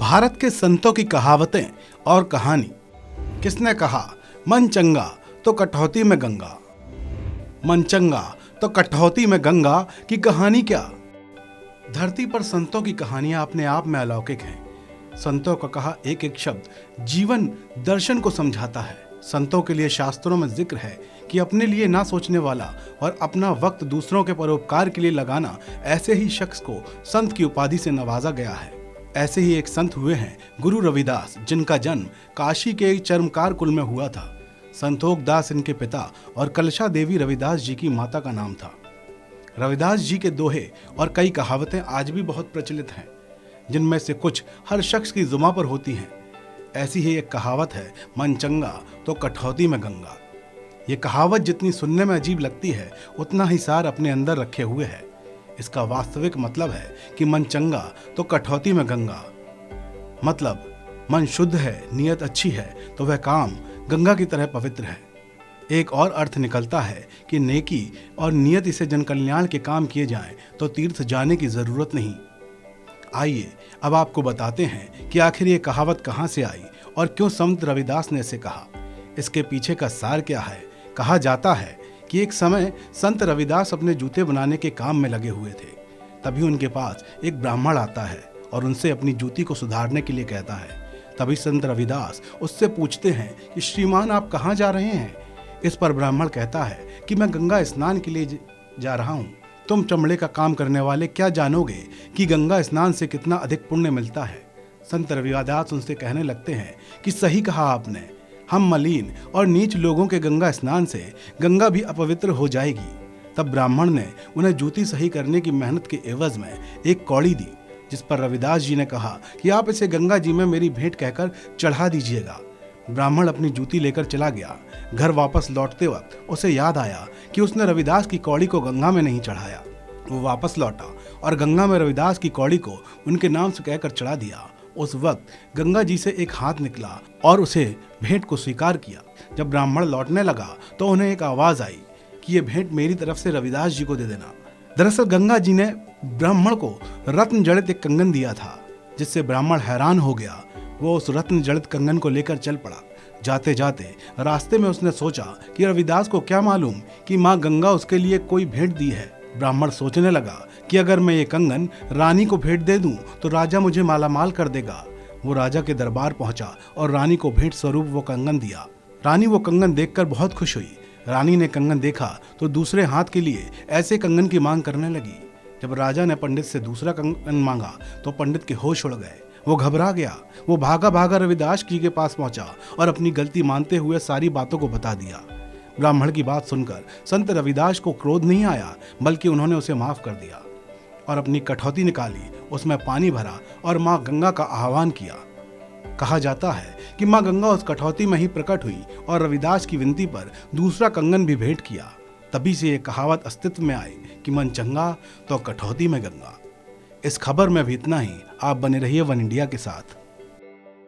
भारत के संतों की कहावतें और कहानी। किसने कहा मन चंगा तो कटौती में गंगा, मन चंगा तो कटौती में गंगा की कहानी क्या। धरती पर संतों की कहानियां अपने आप में अलौकिक हैं। संतों का कहा एक एक शब्द जीवन दर्शन को समझाता है। संतों के लिए शास्त्रों में जिक्र है कि अपने लिए ना सोचने वाला और अपना वक्त दूसरों के परोपकार के लिए लगाना, ऐसे ही शख्स को संत की उपाधि से नवाजा गया है। ऐसे ही एक संत हुए हैं गुरु रविदास, जिनका जन्म काशी के एक चर्मकार कुल में हुआ था। संतोख दास इनके पिता और कलशा देवी रविदास जी की माता का नाम था। रविदास जी के दोहे और कई कहावतें आज भी बहुत प्रचलित हैं, जिनमें से कुछ हर शख्स की जुबान पर होती हैं। ऐसी ही एक कहावत है मन चंगा तो कटौती में गंगा। ये कहावत जितनी सुनने में अजीब लगती है, उतना ही सार अपने अंदर रखे हुए है। इसका वास्तविक मतलब है कि मन चंगा तो कटौती में गंगा। मतलब मन शुद्ध है, नियत अच्छी है तो वह काम गंगा की तरह पवित्र है। एक और अर्थ निकलता है कि नेकी और नियत से जन कल्याण के काम किए जाएं तो तीर्थ जाने की जरूरत नहीं। आइए अब आपको बताते हैं कि आखिर ये कहावत कहाँ से आई और क्यों संत रविदास ने इसे कहा। इसके पीछे का सार क्या है। कहा जाता है कि एक समय संत रविदास अपने जूते बनाने के काम में लगे हुए थे। तभी उनके पास एक ब्राह्मण आता है और उनसे अपनी जूती को सुधारने के लिए कहता है। तभी संत रविदास उससे पूछते हैं कि श्रीमान आप कहाँ जा रहे हैं। इस पर ब्राह्मण कहता है कि मैं गंगा स्नान के लिए जा रहा हूँ। तुम चमड़े का काम करने वाले क्या जानोगे कि गंगा स्नान से कितना अधिक पुण्य मिलता है। संत रविदास उनसे कहने लगते हैं कि सही कहा आपने, हम मलिन और नीच लोगों के गंगा स्नान से गंगा भी अपवित्र हो जाएगी। तब ब्राह्मण ने उन्हें जूती सही करने की मेहनत के एवज में एक कौड़ी दी, जिस पर रविदास जी ने कहा कि आप इसे गंगा जी में मेरी भेंट कहकर चढ़ा दीजिएगा। ब्राह्मण अपनी जूती लेकर चला गया। घर वापस लौटते वक्त उसे याद आया कि उसने रविदास की कौड़ी को गंगा में नहीं चढ़ाया। वो वापस लौटा और गंगा में रविदास की कौड़ी को उनके नाम से कहकर चढ़ा दिया। उस वक्त गंगा जी से एक हाथ निकला और उसे भेंट को स्वीकार किया। जब ब्राह्मण लौटने लगा तो उन्हें एक आवाज आई कि ये भेंट मेरी तरफ से रविदास जी को दे देना। दरअसल गंगा जी ने ब्राह्मण को रत्न जड़ित एक कंगन दिया था, जिससे ब्राह्मण हैरान हो गया। वो उस रत्न जड़ित कंगन को लेकर चल पड़ा। जाते जाते रास्ते में उसने सोचा कि रविदास को क्या मालूम कि माँ गंगा उसके लिए कोई भेंट दी है। ब्राह्मण सोचने लगा कि अगर मैं ये कंगन रानी को भेंट दे दूं तो राजा मुझे मालामाल कर देगा। वो राजा के दरबार पहुंचा और रानी को भेंट स्वरूप वो कंगन दिया। रानी वो कंगन देखकर बहुत खुश हुई। रानी ने कंगन देखा तो दूसरे हाथ के लिए ऐसे कंगन की मांग करने लगी। जब राजा ने पंडित से दूसरा कंगन मांगा तो पंडित के होश उड़ गए। वो घबरा गया। वो भागा भागा रविदास जी के पास पहुंचा और अपनी गलती मानते हुए सारी बातों को बता दिया। ब्राह्मण की बात सुनकर संत रविदास को क्रोध नहीं आया, बल्कि उन्होंने उसे माफ कर दिया और अपनी कठौती निकाली, उसमें पानी भरा और माँ गंगा का आह्वान किया। कहा जाता है कि माँ गंगा उस कठौती में ही प्रकट हुई और रविदास की विनती पर दूसरा कंगन भी भेंट किया। तभी से ये कहावत अस्तित्व में आई कि मन चंगा तो कठौती में गंगा। इस खबर में भी इतना ही। आप बने रहिए वन इंडिया के साथ।